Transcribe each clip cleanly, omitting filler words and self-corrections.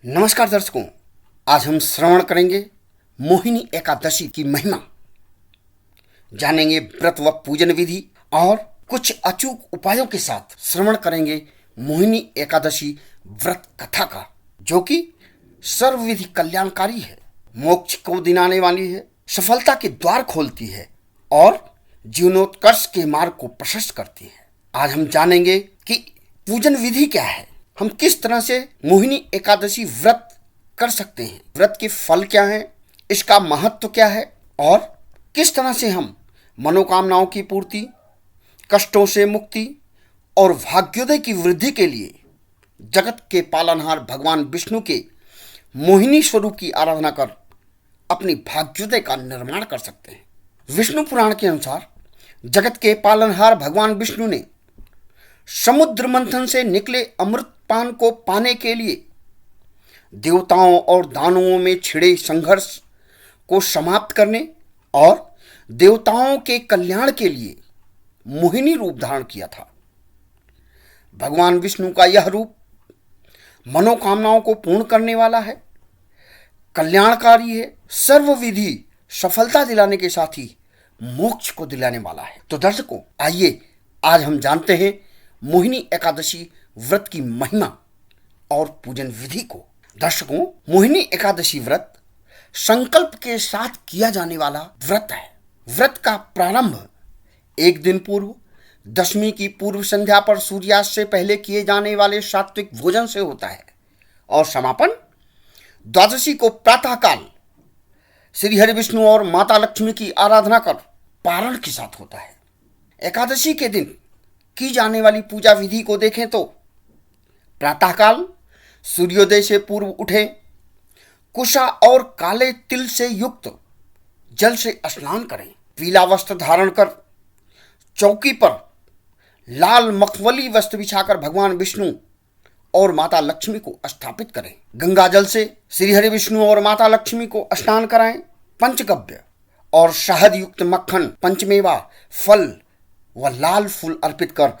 नमस्कार दर्शकों, आज हम श्रवण करेंगे मोहिनी एकादशी की महिमा, जानेंगे व्रत व पूजन विधि और कुछ अचूक उपायों के साथ श्रवण करेंगे मोहिनी एकादशी व्रत कथा का, जो कि सर्वविधि कल्याणकारी है, मोक्ष को दिलाने वाली है, सफलता के द्वार खोलती है और जीवनोत्कर्ष के मार्ग को प्रशस्त करती है। आज हम जानेंगे कि पूजन विधि क्या है, हम किस तरह से मोहिनी एकादशी व्रत कर सकते हैं, व्रत के फल क्या हैं, इसका महत्व क्या है और किस तरह से हम मनोकामनाओं की पूर्ति, कष्टों से मुक्ति और भाग्योदय की वृद्धि के लिए जगत के पालनहार भगवान विष्णु के मोहिनी स्वरूप की आराधना कर अपनी भाग्योदय का निर्माण कर सकते हैं। विष्णु पुराण के अनुसार जगत के पालनहार भगवान विष्णु ने समुद्र मंथन से निकले अमृत पान को पाने के लिए देवताओं और दानवों में छिड़े संघर्ष को समाप्त करने और देवताओं के कल्याण के लिए मोहिनी रूप धारण किया था। भगवान विष्णु का यह रूप मनोकामनाओं को पूर्ण करने वाला है, कल्याणकारी है, सर्वविधि सफलता दिलाने के साथ ही मोक्ष को दिलाने वाला है। तो दर्शकों, आइए आज हम जानते हैं मोहिनी एकादशी व्रत की महिमा और पूजन विधि को। दर्शकों, मोहिनी एकादशी व्रत संकल्प के साथ किया जाने वाला व्रत है। व्रत का प्रारंभ एक दिन पूर्व दशमी की पूर्व संध्या पर सूर्यास्त से पहले किए जाने वाले सात्विक भोजन से होता है और समापन द्वादशी को प्रातःकाल श्री हरि विष्णु और माता लक्ष्मी की आराधना कर पारण के साथ होता है। एकादशी के दिन की जाने वाली पूजा विधि को देखें तो प्रातःकाल सूर्योदय से पूर्व उठे, कुशा और काले तिल से युक्त जल से स्नान करें, पीला वस्त्र धारण कर चौकी पर लाल मखमली वस्त्र बिछाकर भगवान विष्णु और माता लक्ष्मी को स्थापित करें, गंगा जल से श्री हरि विष्णु और माता लक्ष्मी को स्नान कराएं, पंचगव्य और शहद युक्त मक्खन, पंचमेवा, फल व लाल फूल अर्पित कर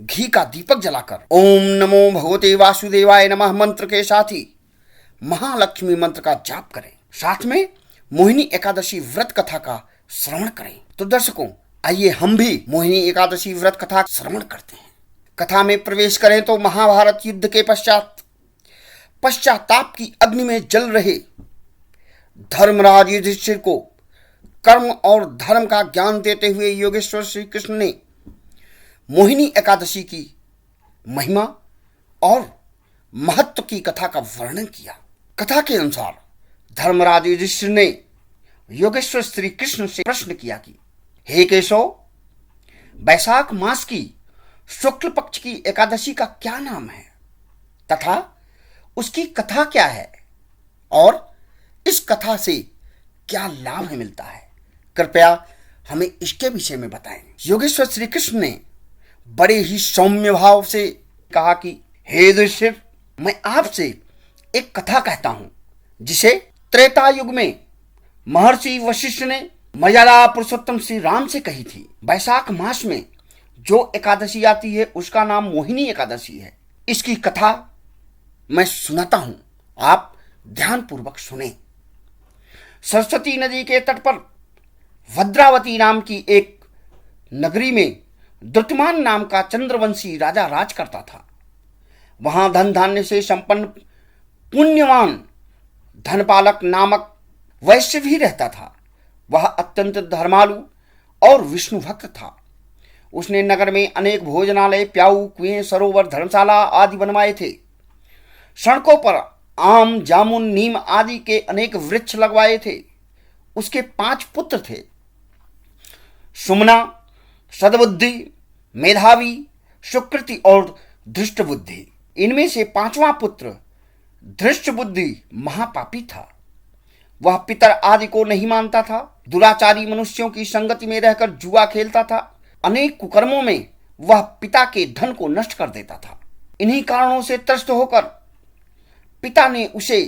घी का दीपक जलाकर ओम नमो भगवते वासुदेवाय नमः मंत्र के साथ ही महालक्ष्मी मंत्र का जाप करें। साथ में मोहिनी एकादशी व्रत कथा का श्रवण करें। तो दर्शकों, आइए हम भी मोहिनी एकादशी व्रत कथा श्रवण करते हैं। कथा में प्रवेश करें तो महाभारत युद्ध के पश्चाताप की अग्नि में जल रहे धर्मराज युधिष्ठिर को कर्म और धर्म का ज्ञान देते हुए योगेश्वर श्री कृष्ण ने मोहिनी एकादशी की महिमा और महत्व की कथा का वर्णन किया। कथा के अनुसार धर्मराज युधिष्ठिर ने योगेश्वर श्री कृष्ण से प्रश्न किया कि हे केशव, वैशाख मास की शुक्ल पक्ष की एकादशी का क्या नाम है तथा उसकी कथा क्या है और इस कथा से क्या लाभ मिलता है, कृपया हमें इसके विषय में बताएं। योगेश्वर श्री कृष्ण ने बड़े ही सौम्य भाव से कहा कि हे युधिष्ठिर, मैं आपसे एक कथा कहता हूं जिसे त्रेता युग में महर्षि वशिष्ठ ने मर्यादा पुरुषोत्तम श्री राम से कही थी। वैशाख मास में जो एकादशी आती है उसका नाम मोहिनी एकादशी है। इसकी कथा मैं सुनाता हूं, आप ध्यानपूर्वक सुने। सरस्वती नदी के तट पर भद्रावती नाम की एक नगरी में द्रुतमान नाम का चंद्रवंशी राजा राज करता था। वहां धन धान्य से संपन्न पुण्यवान धनपालक नामक वैश्य भी रहता था। वह अत्यंत धर्मालु और विष्णु भक्त था। उसने नगर में अनेक भोजनालय, प्याऊ, कुएं, सरोवर, धर्मशाला आदि बनवाए थे। सड़कों पर आम, जामुन, नीम आदि के अनेक वृक्ष लगवाए थे। उसके 5 पुत्र थे, सुमना, सद्बुद्धि, मेधावी, सुकृति और धृष्ट बुद्धि। इनमें से 5वां पुत्र धृष्ट बुद्धि महापापी था। वह पितर आदि को नहीं मानता था, दुराचारी मनुष्यों की संगति में रहकर जुआ खेलता था। अनेक कुकर्मों में वह पिता के धन को नष्ट कर देता था। इन्हीं कारणों से त्रस्त होकर पिता ने उसे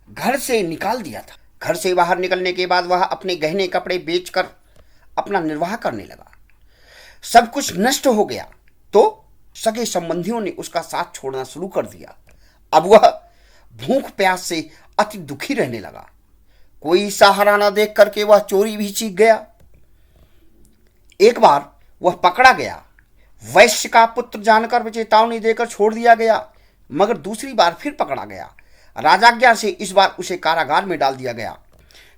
घर से निकाल दिया था। घर से बाहर निकलने के बाद वह अपने गहने कपड़े बेचकर अपना निर्वाह करने लगा। सब कुछ नष्ट हो गया तो सगे संबंधियों ने उसका साथ छोड़ना शुरू कर दिया। अब वह भूख प्यास से अति दुखी रहने लगा। कोई सहारा न देख करके वह चोरी भी सीख गया। एक बार वह पकड़ा गया। वैश्य का पुत्र जानकर चेतावनी देकर छोड़ दिया गया, मगर दूसरी बार फिर पकड़ा गया। राजाज्ञा से इस बार उसे कारागार में डाल दिया गया।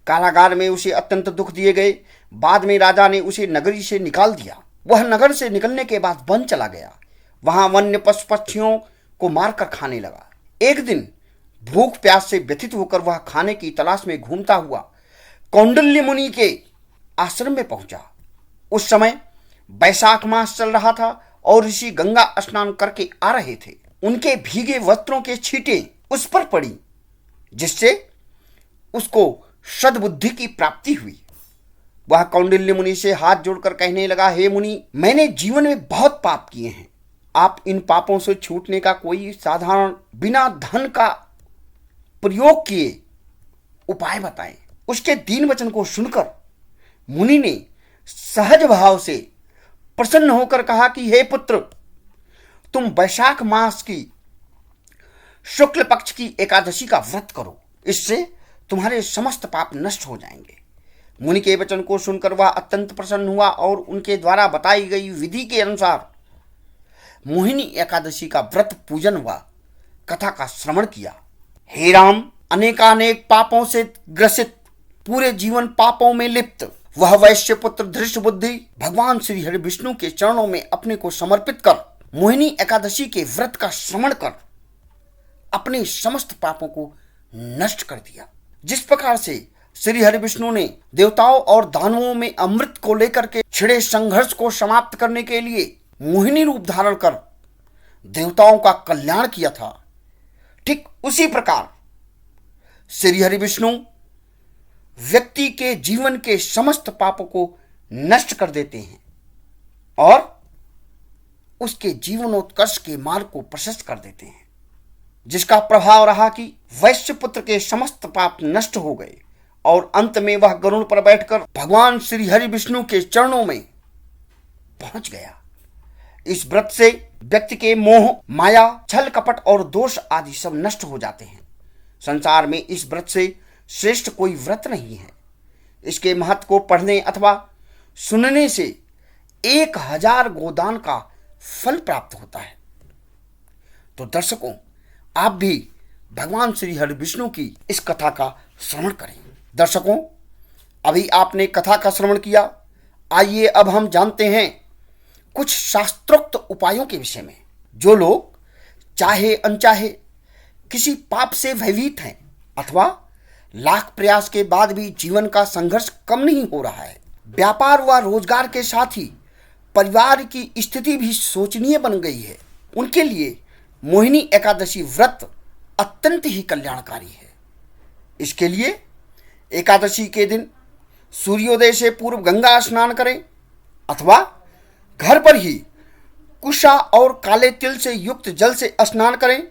कारागार में उसे अत्यंत दुख दिए गए। बाद में राजा ने उसे नगरी से निकाल दिया। वह नगर से निकलने के बाद वन चला गया। वहां वन्य पशु पक्षियों को मारकर खाने लगा। एक दिन भूख प्यास से व्यथित होकर वह खाने की तलाश में घूमता हुआ कौंडिल्य मुनि के आश्रम में पहुंचा। उस समय बैसाख मास चल रहा था और ऋषि गंगा स्नान करके आ रहे थे। उनके भीगे वस्त्रों के छींटे उस पर पड़ी, जिससे उसको सद्बुद्धि की प्राप्ति हुई। वह कौंडिल्य मुनि से हाथ जोड़कर कहने लगा, हे मुनि, मैंने जीवन में बहुत पाप किए हैं। आप इन पापों से छूटने का कोई साधारण बिना धन का प्रयोग किए उपाय बताएं। उसके दीन वचन को सुनकर मुनि ने सहज भाव से प्रसन्न होकर कहा कि हे पुत्र, तुम वैशाख मास की शुक्ल पक्ष की एकादशी का व्रत करो, इससे तुम्हारे समस्त पाप नष्ट हो जाएंगे। मुनि के वचन को सुनकर वह अत्यंत प्रसन्न हुआ और उनके द्वारा बताई गई विधि के अनुसार मोहिनी एकादशी का व्रत पूजन व कथा का श्रवण किया। हे राम, अनेकानेक पापों से ग्रसित, पूरे जीवन पापों में लिप्त वह वैश्य पुत्र धृष्ट बुद्धि भगवान श्री हरि विष्णु के चरणों में अपने को समर्पित कर मोहिनी एकादशी के व्रत का श्रवण कर अपने समस्त पापों को नष्ट कर दिया। जिस प्रकार से श्री हरि विष्णु ने देवताओं और दानवों में अमृत को लेकर के छिड़े संघर्ष को समाप्त करने के लिए मोहिनी रूप धारण कर देवताओं का कल्याण किया था, ठीक उसी प्रकार श्री हरि विष्णु व्यक्ति के जीवन के समस्त पापों को नष्ट कर देते हैं और उसके जीवनोत्कर्ष के मार्ग को प्रशस्त कर देते हैं, जिसका प्रभाव रहा कि वैश्य पुत्र के समस्त पाप नष्ट हो गए और अंत में वह गरुड़ पर बैठकर भगवान श्री हरि विष्णु के चरणों में पहुंच गया। इस व्रत से व्यक्ति के मोह, माया, छल कपट और दोष आदि सब नष्ट हो जाते हैं। संसार में इस व्रत से श्रेष्ठ कोई व्रत नहीं है। इसके महत्व को पढ़ने अथवा सुनने से 1000 गोदान का फल प्राप्त होता है। तो दर्शकों, आप भी भगवान श्री हरि विष्णु की इस कथा का श्रवण करें। दर्शकों, अभी आपने कथा का श्रवण किया। आइए अब हम जानते हैं कुछ शास्त्रोक्त उपायों के विषय में। जो लोग चाहे अनचाहे किसी पाप से भयभीत हैं अथवा लाख प्रयास के बाद भी जीवन का संघर्ष कम नहीं हो रहा है, व्यापार व रोजगार के साथ ही परिवार की स्थिति भी शोचनीय बन गई है, उनके लिए मोहिनी एकादशी व्रत अत्यंत ही कल्याणकारी है। इसके लिए एकादशी के दिन सूर्योदय से पूर्व गंगा स्नान करें अथवा घर पर ही कुशा और काले तिल से युक्त जल से स्नान करें।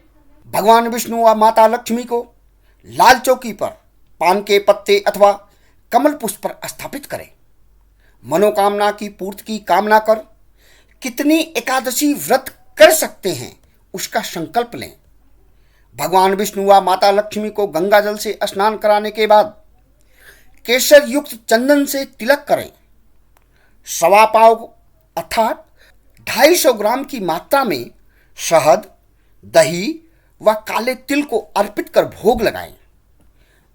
भगवान विष्णु व माता लक्ष्मी को लाल चौकी पर पान के पत्ते अथवा कमल पुष्प पर स्थापित करें। मनोकामना की पूर्ति की कामना कर कितनी एकादशी व्रत कर सकते हैं उसका संकल्प लें। भगवान विष्णु व माता लक्ष्मी को गंगा जल से स्नान कराने के बाद केसर युक्त चंदन से तिलक करें। सवा पाव अर्थात 250 ग्राम की मात्रा में शहद, दही व काले तिल को अर्पित कर भोग लगाएं।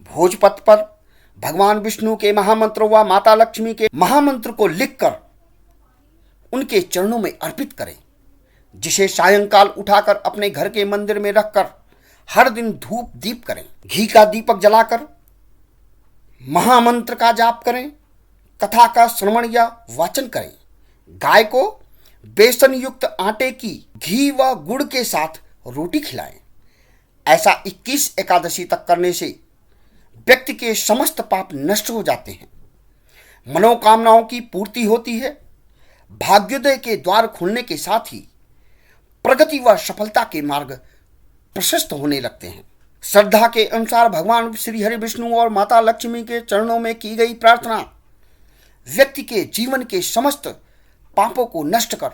भोजपत्र पर भगवान विष्णु के महामंत्र व माता लक्ष्मी के महामंत्र को लिखकर उनके चरणों में अर्पित करें, जिसे सायंकाल उठाकर अपने घर के मंदिर में रखकर हर दिन धूप दीप करें। घी का दीपक जलाकर महामंत्र का जाप करें, कथा का श्रवण या वाचन करें। गाय को बेसन युक्त आटे की घी व गुड़ के साथ रोटी खिलाएं। ऐसा 21 एकादशी तक करने से व्यक्ति के समस्त पाप नष्ट हो जाते हैं, मनोकामनाओं की पूर्ति होती है, भाग्योदय के द्वार खुलने के साथ ही प्रगति व सफलता के मार्ग प्रशस्त होने लगते हैं। श्रद्धा के अनुसार भगवान श्री हरि विष्णु और माता लक्ष्मी के चरणों में की गई प्रार्थना व्यक्ति के जीवन के समस्त पापों को नष्ट कर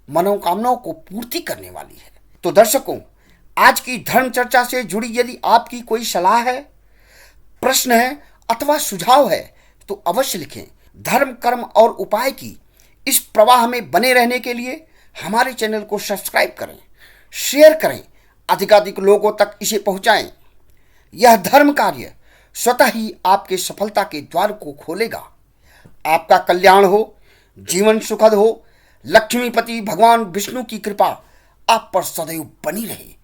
मनोकामनाओं को पूर्ति करने वाली है। तो दर्शकों, आज की धर्म चर्चा से जुड़ी यदि आपकी कोई सलाह है, प्रश्न है अथवा सुझाव है तो अवश्य लिखें। धर्म, कर्म और उपाय की इस प्रवाह में बने रहने के लिए हमारे चैनल को सब्सक्राइब करें, शेयर करें, अधिकाधिक लोगों तक इसे पहुंचाएं। यह धर्म कार्य स्वतः ही आपके सफलता के द्वार को खोलेगा। आपका कल्याण हो, जीवन सुखद हो, लक्ष्मीपति भगवान विष्णु की कृपा आप पर सदैव बनी रहे।